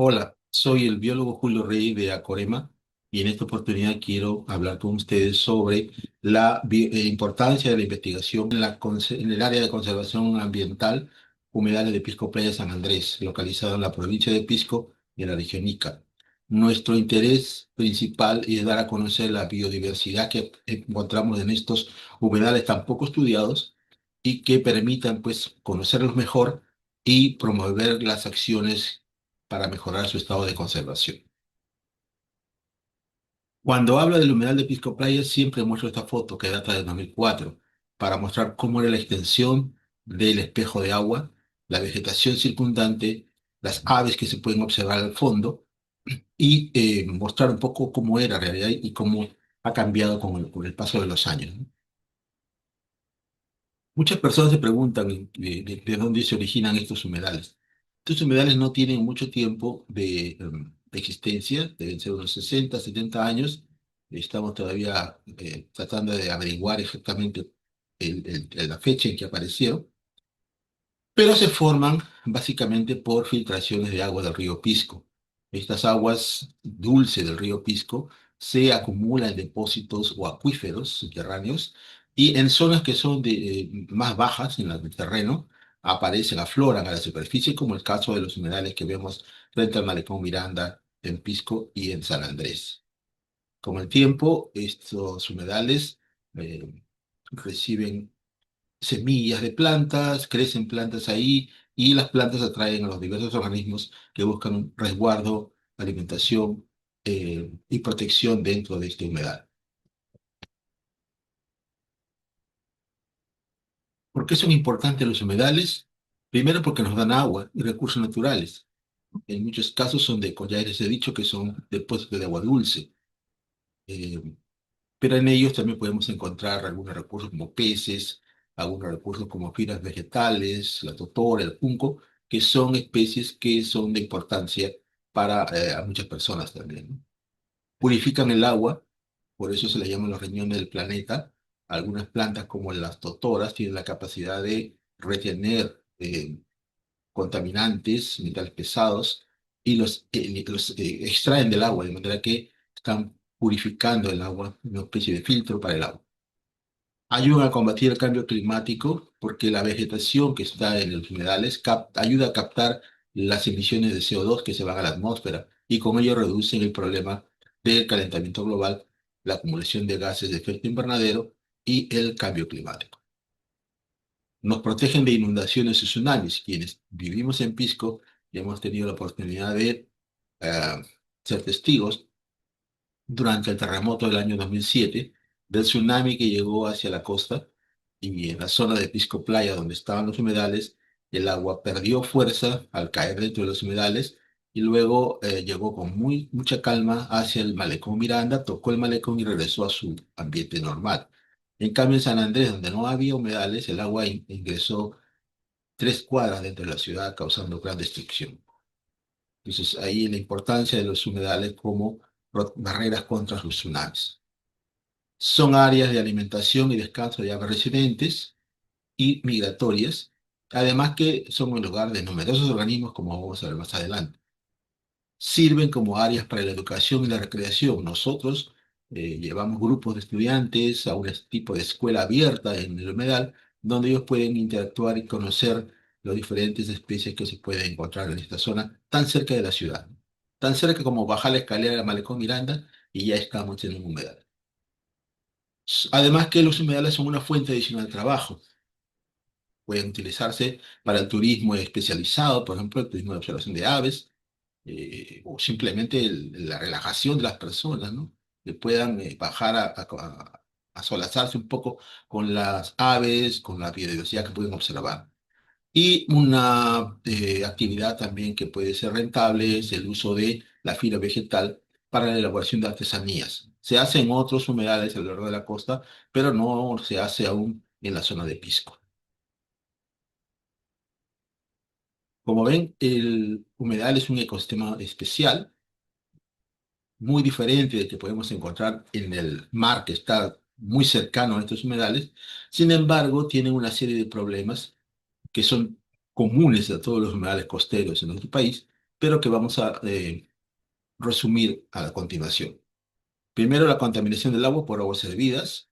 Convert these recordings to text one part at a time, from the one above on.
Hola, soy el biólogo Julio Rey de Acorema y en esta oportunidad quiero hablar con ustedes sobre la importancia de la investigación en el área de conservación ambiental humedales de Pisco Playa San Andrés, localizado en la provincia de Pisco y en la región Ica. Nuestro interés principal es dar a conocer la biodiversidad que encontramos en estos humedales tan poco estudiados y que permitan pues conocerlos mejor y promover las acciones para mejorar su estado de conservación. Cuando hablo del humedal de Pisco Playa, siempre muestro esta foto que data de 2004 para mostrar cómo era la extensión del espejo de agua, la vegetación circundante, las aves que se pueden observar al fondo y mostrar un poco cómo era en realidad y cómo ha cambiado con el paso de los años, ¿no? Muchas personas se preguntan de dónde se originan estos humedales. Estos humedales no tienen mucho tiempo de existencia, deben ser unos 60, 70 años. Estamos todavía tratando de averiguar exactamente la fecha en que aparecieron, pero se forman básicamente por filtraciones de agua del río Pisco. Estas aguas dulces del río Pisco se acumulan en depósitos o acuíferos subterráneos y en zonas que son más bajas en el terreno aparecen, afloran a la superficie, como el caso de los humedales que vemos frente al Malecón Miranda en Pisco y en San Andrés. Con el tiempo, estos humedales eh, reciben semillas de plantas, crecen plantas ahí y las plantas atraen a los diversos organismos que buscan un resguardo, alimentación y protección dentro de este humedal. ¿Por qué son importantes los humedales? Primero porque nos dan agua y recursos naturales. En muchos casos son ya les he dicho que son depósitos de agua dulce. Eh, pero en ellos también podemos encontrar algunos recursos como peces, algunos recursos como fibras vegetales, la totora, el junco, que son especies que son de importancia para a muchas personas también, ¿no? Purifican el agua, por eso se le llaman los riñones del planeta. Algunas plantas como las totoras tienen la capacidad de retener contaminantes, metales pesados, y los extraen del agua, de manera que están purificando el agua, una especie de filtro para el agua. Ayudan a combatir el cambio climático porque la vegetación que está en los humedales ayuda a captar las emisiones de CO2 que se van a la atmósfera y con ello reducen el problema del calentamiento global, la acumulación de gases de efecto invernadero y el cambio climático. Nos protegen de inundaciones y tsunamis. Quienes vivimos en Pisco y hemos tenido la oportunidad de eh, ser testigos durante el terremoto del año 2007, del tsunami que llegó hacia la costa y en la zona de Pisco Playa, donde estaban los humedales, el agua perdió fuerza al caer dentro de los humedales y luego llegó con mucha calma hacia el malecón Miranda, tocó el malecón y regresó a su ambiente normal. En cambio, en San Andrés, donde no había humedales, el agua ingresó 3 cuadras dentro de la ciudad, causando gran destrucción. Entonces, ahí la importancia de los humedales como barreras contra los tsunamis. Son áreas de alimentación y descanso de aves residentes y migratorias, además que son el hogar de numerosos organismos, como vamos a ver más adelante. Sirven como áreas para la educación y la recreación. Nosotros llevamos grupos de estudiantes a un tipo de escuela abierta en el humedal, donde ellos pueden interactuar y conocer las diferentes especies que se pueden encontrar en esta zona, tan cerca de la ciudad. Tan cerca como bajar la escalera del Malecón Miranda y ya estamos en un humedal. Además que los humedales son una fuente adicional de trabajo. Pueden utilizarse para el turismo especializado, por ejemplo, el turismo de observación de aves, o simplemente la relajación de las personas, ¿no? Que puedan bajar a solazarse un poco con las aves, con la biodiversidad que pueden observar. Y una actividad también que puede ser rentable es el uso de la fibra vegetal para la elaboración de artesanías. Se hace en otros humedales alrededor de la costa, pero no se hace aún en la zona de Pisco. Como ven, el humedal es un ecosistema especial, muy diferente del que podemos encontrar en el mar, que está muy cercano a estos humedales. Sin embargo, tiene una serie de problemas que son comunes a todos los humedales costeros en nuestro país, pero que vamos a resumir a la continuación. Primero, la contaminación del agua por aguas hervidas.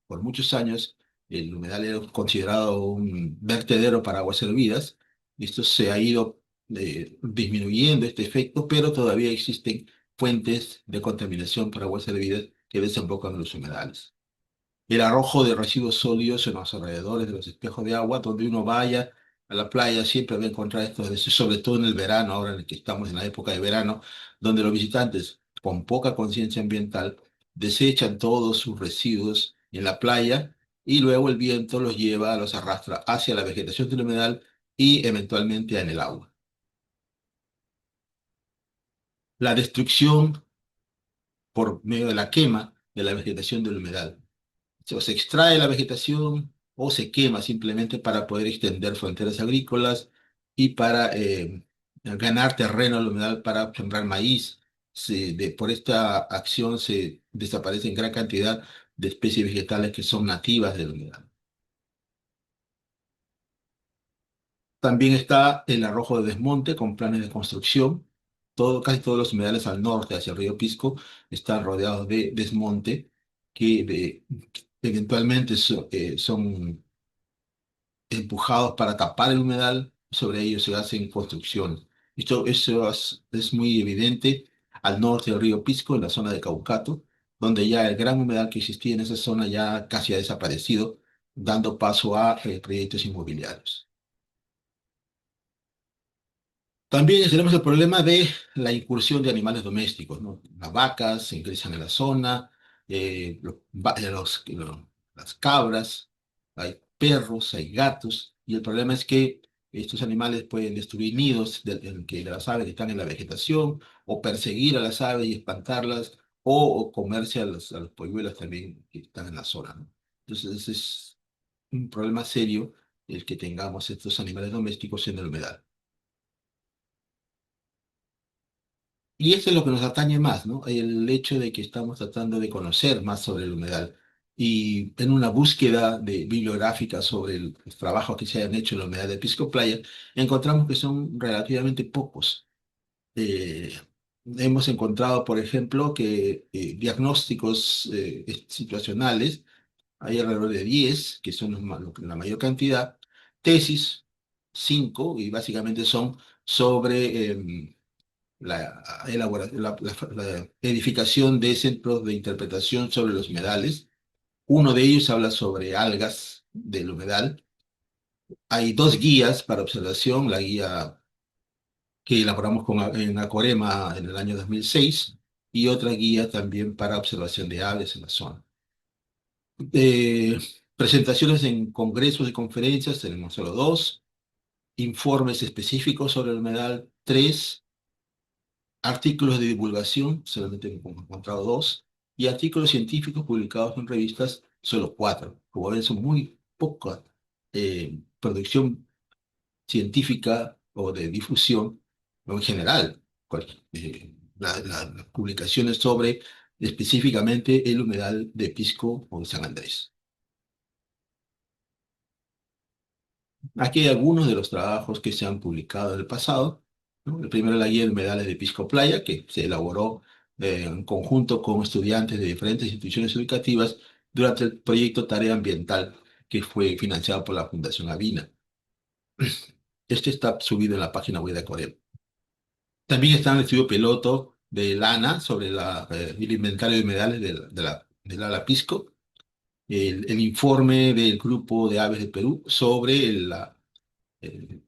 Por muchos años, el humedal era considerado un vertedero para aguas hervidas. Esto se ha ido disminuyendo este efecto, pero todavía existen fuentes de contaminación por aguas hervidas que desembocan en los humedales. El arrojo de residuos sólidos en los alrededores de los espejos de agua, donde uno vaya a la playa, siempre va a encontrar estos desechos, sobre todo en el verano, ahora en el que estamos en la época de verano, donde los visitantes con poca conciencia ambiental desechan todos sus residuos en la playa y luego el viento los lleva, los arrastra hacia la vegetación del humedal y eventualmente en el agua. La destrucción por medio de la quema de la vegetación del humedal. O se extrae la vegetación o se quema simplemente para poder extender fronteras agrícolas y para ganar terreno al humedal para sembrar maíz. Por esta acción se desaparecen gran cantidad de especies vegetales que son nativas del humedal. También está el arrojo de desmonte con planes de construcción. Casi todos los humedales al norte, hacia el río Pisco, están rodeados de desmonte que eventualmente son empujados para tapar el humedal, sobre ellos se hacen construcciones. Eso es muy evidente al norte del río Pisco, en la zona de Caucato, donde ya el gran humedal que existía en esa zona ya casi ha desaparecido, dando paso a proyectos inmobiliarios. También tenemos el problema de la incursión de animales domésticos, ¿no? Las vacas se ingresan en la zona, las cabras, hay perros, hay gatos, y el problema es que estos animales pueden destruir nidos de las aves que están en la vegetación, o perseguir a las aves y espantarlas, o comerse a los polluelos también que están en la zona, ¿no? Entonces, ese es un problema serio el que tengamos estos animales domésticos en el humedal. Y eso es lo que nos atañe más, ¿no? El hecho de que estamos tratando de conocer más sobre el humedal. Y en una búsqueda bibliográfica sobre los trabajos que se han hecho en la humedal de Pisco Playa, encontramos que son relativamente pocos. Eh, Hemos encontrado, por ejemplo, que diagnósticos situacionales, hay alrededor de 10, que son la mayor cantidad, tesis, 5, y básicamente son sobre la edificación de centros de interpretación sobre los humedales. Uno de ellos habla sobre algas del humedal. Hay dos guías para observación, la guía que elaboramos en Acorema en el año 2006 y otra guía también para observación de aves en la zona. Eh, Presentaciones en congresos y conferencias, tenemos solo dos. Informes específicos sobre el humedal, tres. Artículos de divulgación, solamente hemos encontrado dos, y artículos científicos publicados en revistas, solo cuatro. Como ven, son muy poca producción científica o de difusión, o en general, las publicaciones sobre específicamente el humedal de Pisco o de San Andrés. Aquí hay algunos de los trabajos que se han publicado en el pasado, ¿no? El primero es la guía de humedales de Pisco Playa, que se elaboró en conjunto con estudiantes de diferentes instituciones educativas durante el proyecto Tarea Ambiental, que fue financiado por la Fundación Avina. Este está subido en la página web de Corel. También está el estudio piloto de Lana sobre el inventario de humedales del Ala Pisco, el informe del Grupo de Aves de Perú sobre eh,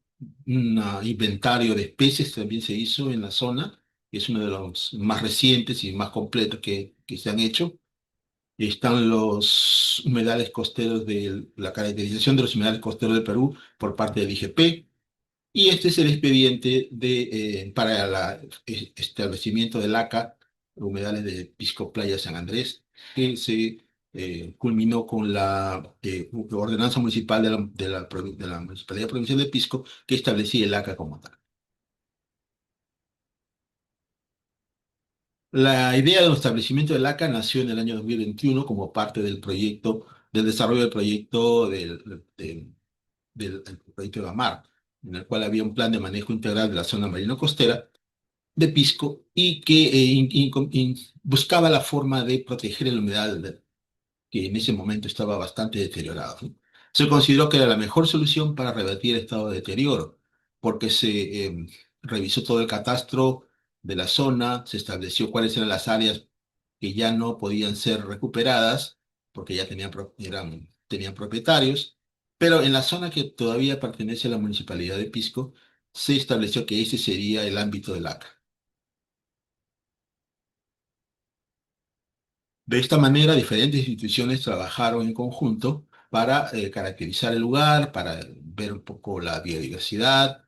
un inventario de especies también se hizo en la zona, que es uno de los más recientes y más completos que se han hecho. Están los humedales costeros la caracterización de los humedales costeros del Perú por parte del IGP. Y este es el expediente para el establecimiento del ACA, humedales de Pisco Playa San Andrés, que se culminó con la ordenanza municipal de la Municipalidad Provincial de Pisco, que establecía el ACA como tal. La idea del establecimiento del ACA nació en el año 2021 como parte del desarrollo del proyecto del proyecto de la mar, en el cual había un plan de manejo integral de la zona marino costera de Pisco y que buscaba la forma de proteger el humedal que en ese momento estaba bastante deteriorado, ¿no? Se consideró que era la mejor solución para revertir el estado de deterioro, porque se revisó todo el catastro de la zona, se estableció cuáles eran las áreas que ya no podían ser recuperadas, porque ya tenían propietarios, pero en la zona que todavía pertenece a la municipalidad de Pisco, se estableció que ese sería el ámbito del ACA. De esta manera, diferentes instituciones trabajaron en conjunto para caracterizar el lugar, para ver un poco la biodiversidad,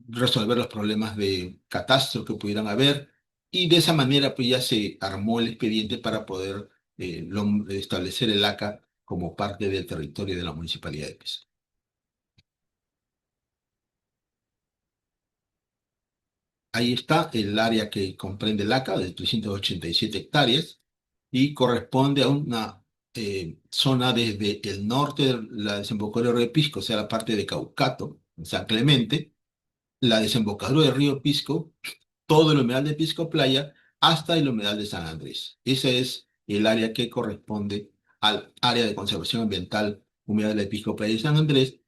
resolver los problemas de catastro que pudieran haber, y de esa manera pues ya se armó el expediente para poder establecer el ACA como parte del territorio de la Municipalidad de Pisco. Ahí está el área que comprende el ACA de 387 hectáreas y corresponde a una zona desde el norte de la desembocadura del río Pisco, o sea, la parte de Caucato, en San Clemente, la desembocadura del río Pisco, todo el humedal de Pisco Playa, hasta el humedal de San Andrés. Ese es el área que corresponde al área de conservación ambiental humedal de Pisco Playa y San Andrés,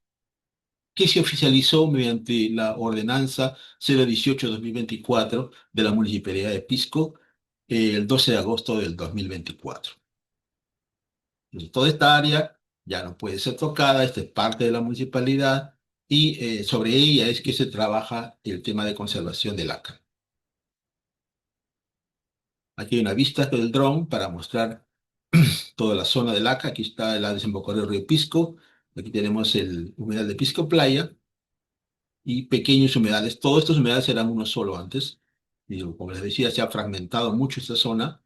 que se oficializó mediante la ordenanza 018-2024 de la Municipalidad de Pisco el 12 de agosto del 2024. Entonces, toda esta área ya no puede ser tocada, esta es parte de la municipalidad y sobre ella es que se trabaja el tema de conservación del ACA. Aquí hay una vista del dron para mostrar toda la zona del ACA. Aquí está la desembocadura del río Pisco. Aquí tenemos el humedal de Pisco Playa y pequeños humedales. Todos estos humedales eran uno solo antes. Y como les decía, se ha fragmentado mucho esta zona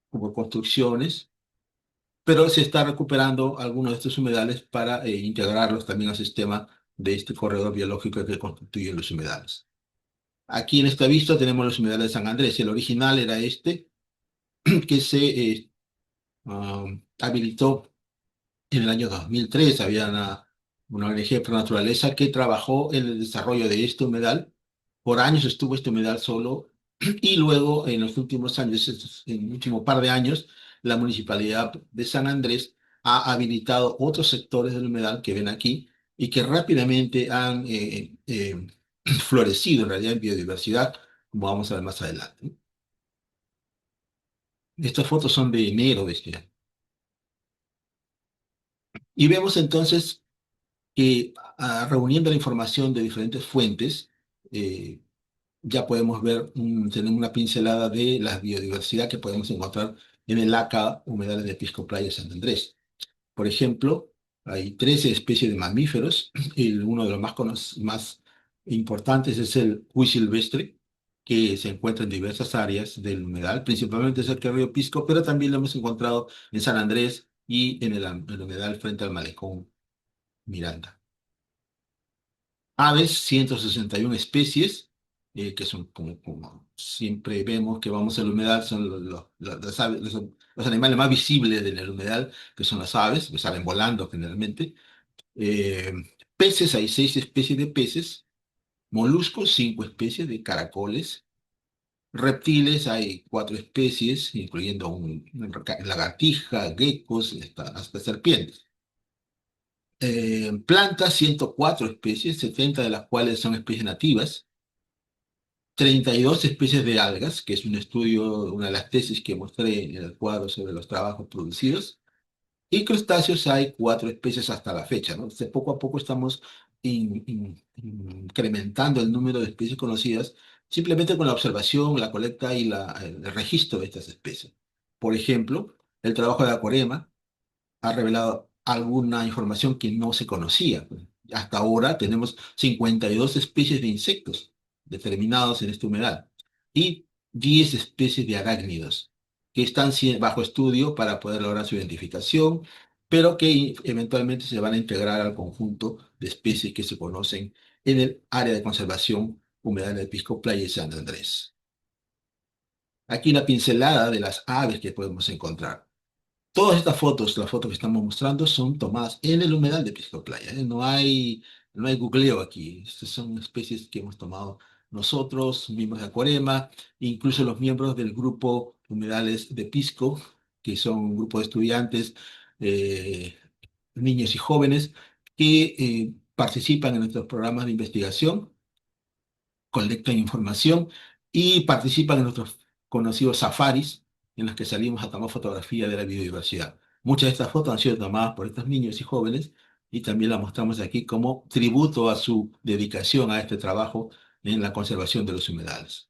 por construcciones, pero se está recuperando algunos de estos humedales para integrarlos también al sistema de este corredor biológico que constituyen los humedales. Aquí en esta vista tenemos los humedales de San Andrés. El original era este, que se habilitó en el año 2003. Había una ONG por naturaleza que trabajó en el desarrollo de este humedal. Por años estuvo este humedal solo y luego en los últimos años, en el último par de años, la municipalidad de San Andrés ha habilitado otros sectores del humedal que ven aquí y que rápidamente han florecido en realidad en biodiversidad, como vamos a ver más adelante. Estas fotos son de enero de este año. Y vemos entonces que reuniendo la información de diferentes fuentes, eh, ya podemos ver, tenemos una pincelada de la biodiversidad que podemos encontrar en el ACA Humedales de Pisco Playa San Andrés. Por ejemplo, hay 13 especies de mamíferos y uno de los más importantes es el cuy silvestre, que se encuentra en diversas áreas del humedal, principalmente cerca del río Pisco, pero también lo hemos encontrado en San Andrés y en el humedal frente al malecón Miranda. Aves, 161 especies, que son como siempre vemos que vamos al humedal, son las aves, los animales más visibles en el humedal, que son las aves, que salen volando generalmente. Eh, Peces, hay 6 especies de peces. Moluscos, 5 especies de caracoles. Reptiles, hay 4 especies, incluyendo una lagartija, geckos, hasta serpientes. Plantas, 104 especies, 70 de las cuales son especies nativas. 32 especies de algas, que es un estudio, una de las tesis que mostré en el cuadro sobre los trabajos producidos. Y crustáceos hay 4 especies hasta la fecha, ¿no? Entonces, poco a poco estamos incrementando el número de especies conocidas simplemente con la observación, la colecta y el registro de estas especies. Por ejemplo, el trabajo de Acorema ha revelado alguna información que no se conocía. Hasta ahora tenemos 52 especies de insectos determinados en este humedal y 10 especies de arácnidos que están bajo estudio para poder lograr su identificación, pero que eventualmente se van a integrar al conjunto de especies que se conocen en el área de conservación humedal de Pisco Playa y San Andrés. Aquí una pincelada de las aves que podemos encontrar. Todas estas fotos, las fotos que estamos mostrando, son tomadas en el humedal de Pisco Playa, ¿eh? No hay googleo aquí. Estas son especies que hemos tomado nosotros, miembros de Acuarema, incluso los miembros del grupo Humedales de Pisco, que son un grupo de estudiantes, eh, niños y jóvenes, que participan en nuestros programas de investigación, colectan información y participan en nuestros conocidos safaris, en los que salimos a tomar fotografía de la biodiversidad. Muchas de estas fotos han sido tomadas por estos niños y jóvenes y también las mostramos aquí como tributo a su dedicación a este trabajo en la conservación de los humedales.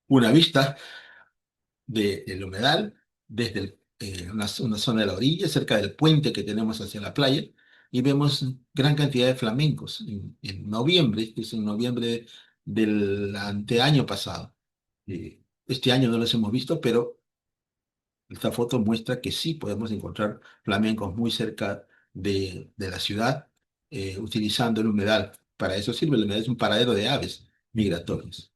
Una vista del humedal desde una zona de la orilla, cerca del puente que tenemos hacia la playa, y vemos gran cantidad de flamencos en noviembre, que es en noviembre del anteaño pasado. Este año no los hemos visto, pero esta foto muestra que sí podemos encontrar flamencos muy cerca de la ciudad, utilizando el humedal. Para eso sirve, el humedal es un paradero de aves migratorias.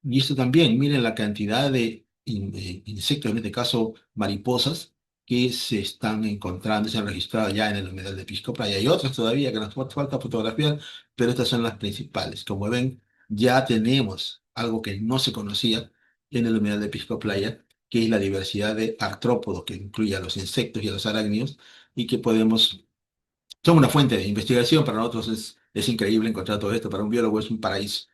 Y esto también, miren la cantidad de insectos, en este caso mariposas, que se están encontrando, se han registrado ya en el humedal de Pisco Playa. Hay otras todavía que nos falta fotografiar, pero estas son las principales. Como ven, ya tenemos algo que no se conocía en el humedal de Pisco Playa, que es la diversidad de artrópodos, que incluye a los insectos y a los arácnidos, y que podemos, son una fuente de investigación. Para nosotros es increíble encontrar todo esto, para un biólogo es un paraíso.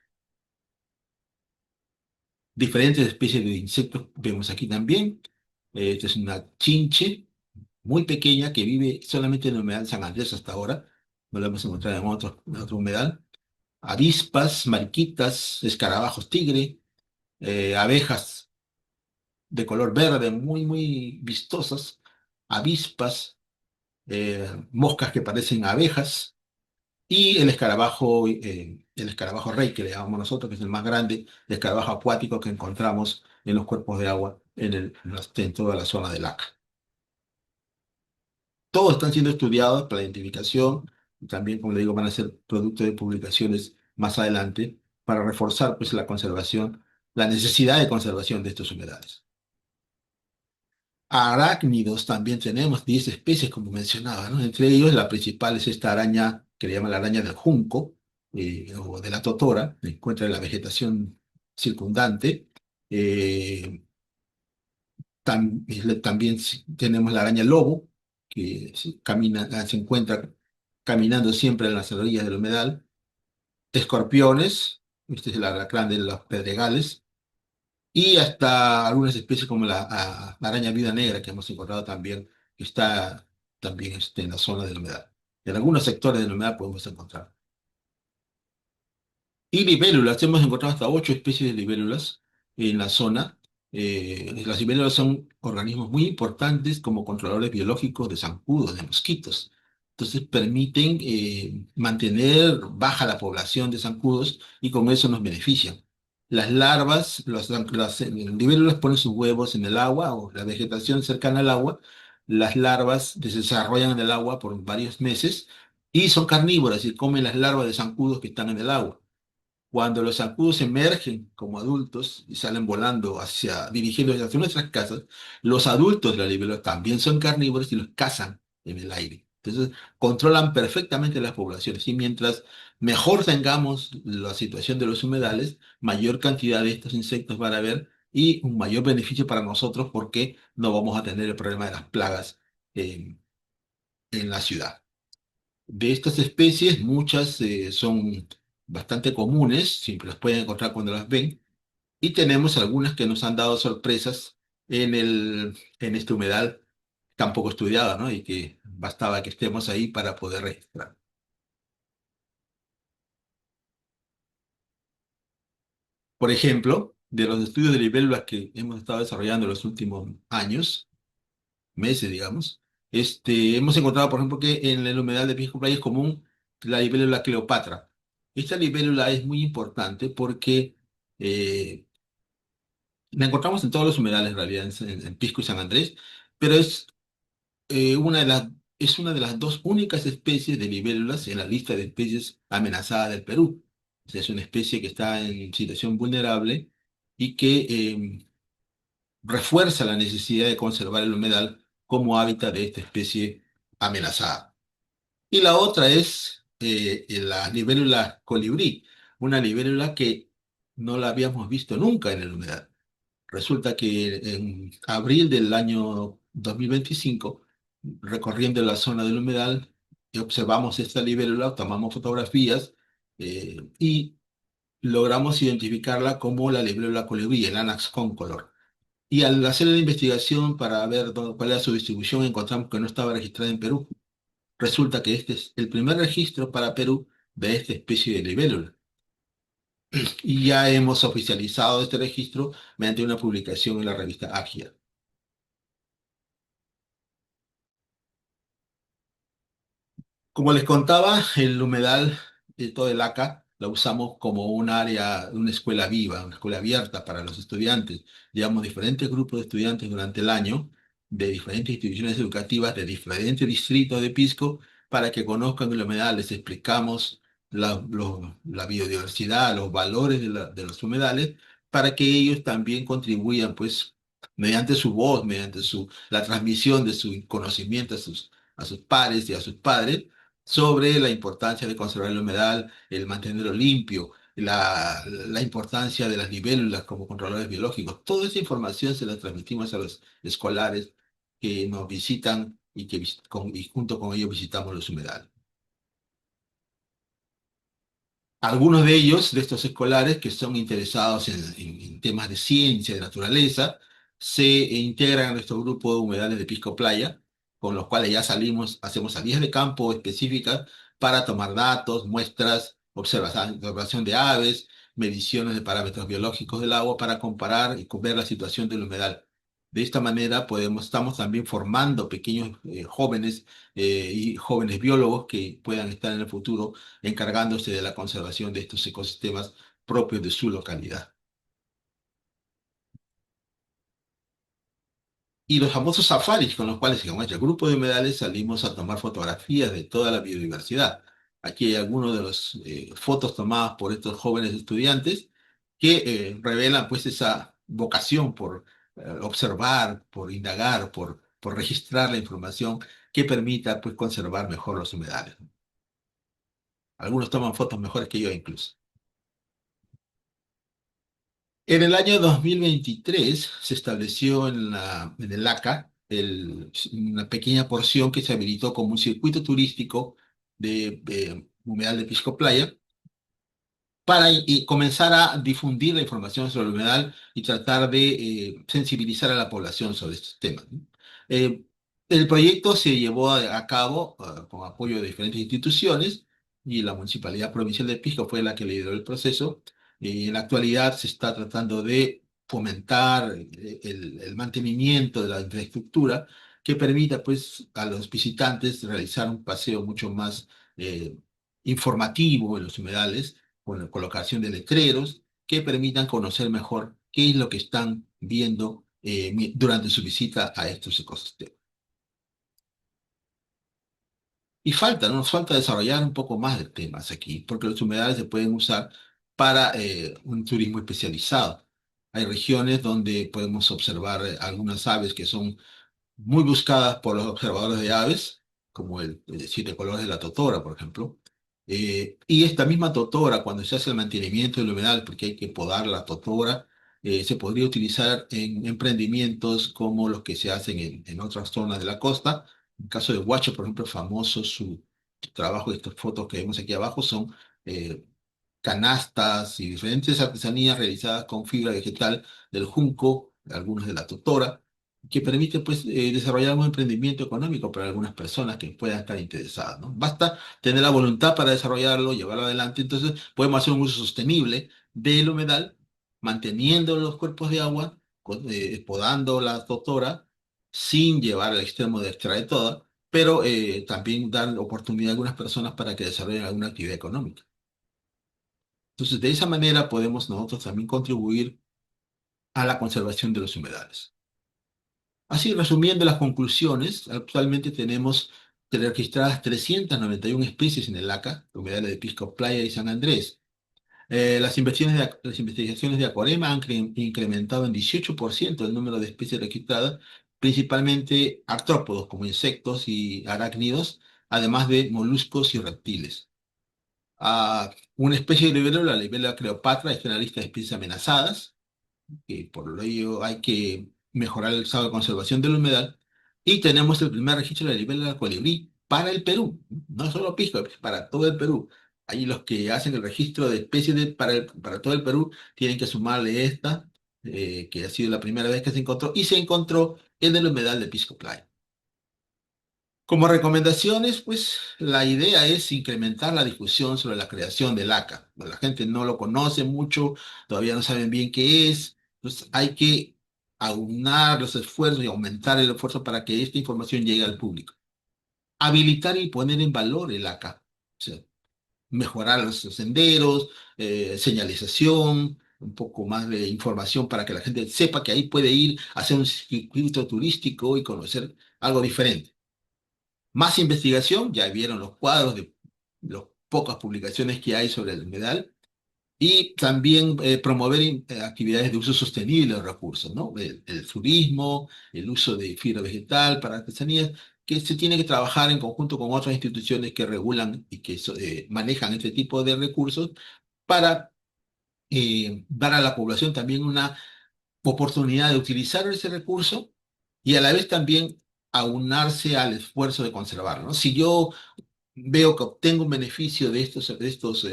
Diferentes especies de insectos vemos aquí también. Esta es una chinche muy pequeña que vive solamente en el humedal San Andrés hasta ahora. No la hemos encontrado en otro humedal. Avispas, mariquitas, escarabajos tigre, abejas de color verde muy vistosas, avispas, moscas que parecen abejas y el escarabajo rey que le llamamos nosotros, que es el más grande, el escarabajo acuático que encontramos en los cuerpos de agua en toda la zona del Laca. Todos están siendo estudiados para la identificación, y también, como le digo, van a ser producto de publicaciones más adelante para reforzar pues, la conservación, la necesidad de conservación de estos humedales. Arácnidos también tenemos 10 especies, como mencionaba, ¿no? Entre ellos, la principal es esta araña que le llaman la araña del junco o de la totora, se encuentra en la vegetación circundante. Eh, también tenemos la araña lobo, que se encuentra caminando siempre en las orillas del humedal. Escorpiones, este es el alacrán de los pedregales, y hasta algunas especies como la araña vida negra que hemos encontrado también, que está también en la zona del humedal. En algunos sectores del humedal podemos encontrar. Y libélulas, hemos encontrado hasta 8 especies de libélulas en la zona. Las libélulas son organismos muy importantes como controladores biológicos de zancudos, de mosquitos. Entonces permiten mantener baja la población de zancudos y con eso nos benefician. Las larvas, las libélulas ponen sus huevos en el agua o la vegetación cercana al agua. Las larvas se desarrollan en el agua por varios meses y son carnívoras y comen las larvas de zancudos que están en el agua. Cuando los zancudos emergen como adultos y salen volando dirigiéndose hacia nuestras casas, los adultos de la libélula también son carnívoros y los cazan en el aire. Entonces, controlan perfectamente las poblaciones y mientras mejor tengamos la situación de los humedales, mayor cantidad de estos insectos van a haber y un mayor beneficio para nosotros porque no vamos a tener el problema de las plagas en en la ciudad. De estas especies, muchas son bastante comunes, siempre las pueden encontrar cuando las ven, y tenemos algunas que nos han dado sorpresas en este humedal tan poco estudiado, ¿no? Y que bastaba que estemos ahí para poder registrar. Por ejemplo, de los estudios de libélulas que hemos estado desarrollando en los últimos años, meses, digamos, hemos encontrado, por ejemplo, que en el humedal de Pisco Playa es común la libélula Cleopatra. Esta libélula es muy importante porque la encontramos en todos los humedales, en realidad, en Pisco y San Andrés, pero una de es una de las dos únicas especies de libélulas en la lista de especies amenazadas del Perú. O sea, es una especie que está en situación vulnerable y que refuerza la necesidad de conservar el humedal como hábitat de esta especie amenazada. Y la otra es la libélula colibrí, una libélula que no la habíamos visto nunca en el humedal. Resulta que en abril del año 2025, recorriendo la zona del humedal, observamos esta libélula, tomamos fotografías y logramos identificarla como la libélula colibrí, el Anax concolor. Y al hacer la investigación para ver cuál era su distribución, encontramos que no estaba registrada en Perú. Resulta que este es el primer registro para Perú de esta especie de libélula. Y ya hemos oficializado este registro mediante una publicación en la revista Agia. Como les contaba, el humedal de todo el ACA lo usamos como un área, una escuela viva, una escuela abierta para los estudiantes. Llevamos diferentes grupos de estudiantes durante el año de diferentes instituciones educativas de diferentes distritos de Pisco para que conozcan el humedal. Les explicamos la biodiversidad, los valores de los humedales para que ellos también contribuyan, pues, mediante su voz, mediante la transmisión de su conocimiento a sus pares y a sus padres sobre la importancia de conservar el humedal, el mantenerlo limpio, la importancia de las libélulas como controladores biológicos. Toda esa información se la transmitimos a los escolares que nos visitan y y junto con ellos visitamos los humedales. Algunos de ellos, de estos escolares que son interesados en temas de ciencia, de naturaleza, se integran a nuestro grupo de humedales de Pisco Playa, con los cuales ya salimos, hacemos salidas de campo específicas para tomar datos, muestras, observación de aves, mediciones de parámetros biológicos del agua para comparar y ver la situación del humedal. De esta manera estamos también formando pequeños jóvenes y jóvenes biólogos que puedan estar en el futuro encargándose de la conservación de estos ecosistemas propios de su localidad. Y los famosos safaris con los cuales con nuestro grupo de humedales salimos a tomar fotografías de toda la biodiversidad. Aquí hay algunos de las fotos tomadas por estos jóvenes estudiantes que revelan pues esa vocación por observar, por indagar, por registrar la información que permita pues conservar mejor los humedales. Algunos toman fotos mejores que yo incluso. En el año 2023 se estableció en el ACA una pequeña porción que se habilitó como un circuito turístico de Humedal de Pisco Playa para y comenzar a difundir la información sobre el humedal y tratar de sensibilizar a la población sobre estos temas, ¿no? Eh, el proyecto se llevó a cabo con apoyo de diferentes instituciones y la Municipalidad Provincial de Pisco fue la que lideró el proceso. Y en la actualidad se está tratando de fomentar el mantenimiento de la infraestructura que permita pues, a los visitantes realizar un paseo mucho más informativo en los humedales con la colocación de letreros que permitan conocer mejor qué es lo que están viendo durante su visita a estos ecosistemas. Y falta, ¿no? Nos falta desarrollar un poco más de temas aquí, porque los humedales se pueden usar para un turismo especializado. Hay regiones donde podemos observar algunas aves que son muy buscadas por los observadores de aves, como el siete colores de la totora, por ejemplo. Y esta misma totora, cuando se hace el mantenimiento del humedal, porque hay que podar la totora, se podría utilizar en emprendimientos como los que se hacen en otras zonas de la costa. En el caso de Huacho, por ejemplo, famoso su trabajo, de estas fotos que vemos aquí abajo son eh, canastas y diferentes artesanías realizadas con fibra vegetal del junco, algunos de la totora, que permite pues desarrollar un emprendimiento económico para algunas personas que puedan estar interesadas, ¿no? Basta tener la voluntad para desarrollarlo, llevarlo adelante, entonces podemos hacer un uso sostenible del humedal, manteniendo los cuerpos de agua, podando la totora, sin llevar al extremo de extraer toda, pero también dar oportunidad a algunas personas para que desarrollen alguna actividad económica. Entonces, de esa manera podemos nosotros también contribuir a la conservación de los humedales. Así, resumiendo las conclusiones, actualmente tenemos registradas 391 especies en el ACA, humedales de Pisco Playa y San Andrés. Las investigaciones de Acuarema han incrementado en 18% el número de especies registradas, principalmente artrópodos como insectos y arácnidos, además de moluscos y reptiles. Una especie de libélula, la libélula Cleopatra, está en la lista de especies amenazadas, que por ello hay que mejorar el estado de conservación de la humedal. Y tenemos el primer registro de la libélula colibrí para el Perú, no solo Pisco, es para todo el Perú. Ahí los que hacen el registro de especies para todo el Perú tienen que sumarle esta, que ha sido la primera vez que se encontró, y se encontró en el humedal de Pisco Playa. Como recomendaciones, pues la idea es incrementar la discusión sobre la creación del ACA. La gente no lo conoce mucho, todavía no saben bien qué es, entonces hay que aunar los esfuerzos y aumentar el esfuerzo para que esta información llegue al público. Habilitar y poner en valor el ACA, o sea, mejorar los senderos, señalización, un poco más de información para que la gente sepa que ahí puede ir a hacer un circuito turístico y conocer algo diferente. Más investigación, ya vieron los cuadros de las pocas publicaciones que hay sobre el humedal, y también promover actividades de uso sostenible de los recursos, ¿no? El turismo, el uso de fibra vegetal para artesanías, que se tiene que trabajar en conjunto con otras instituciones que regulan y que manejan este tipo de recursos para dar a la población también una oportunidad de utilizar ese recurso y a la vez también aunarse al esfuerzo de conservarlo, ¿no? Si yo veo que obtengo un beneficio de estos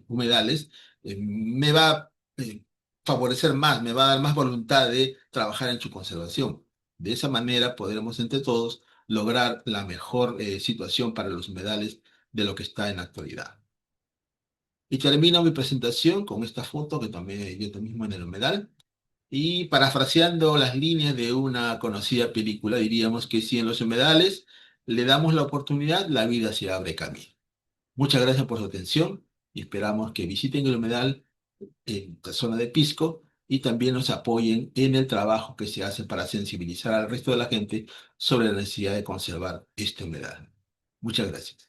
humedales, me va a favorecer más, me va a dar más voluntad de trabajar en su conservación. De esa manera podremos entre todos lograr la mejor situación para los humedales de lo que está en la actualidad. Y termino mi presentación con esta foto que tomé yo mismo en el humedal. Y parafraseando las líneas de una conocida película, diríamos que si en los humedales le damos la oportunidad, la vida se abre camino. Muchas gracias por su atención y esperamos que visiten el humedal en la zona de Pisco y también nos apoyen en el trabajo que se hace para sensibilizar al resto de la gente sobre la necesidad de conservar este humedal. Muchas gracias.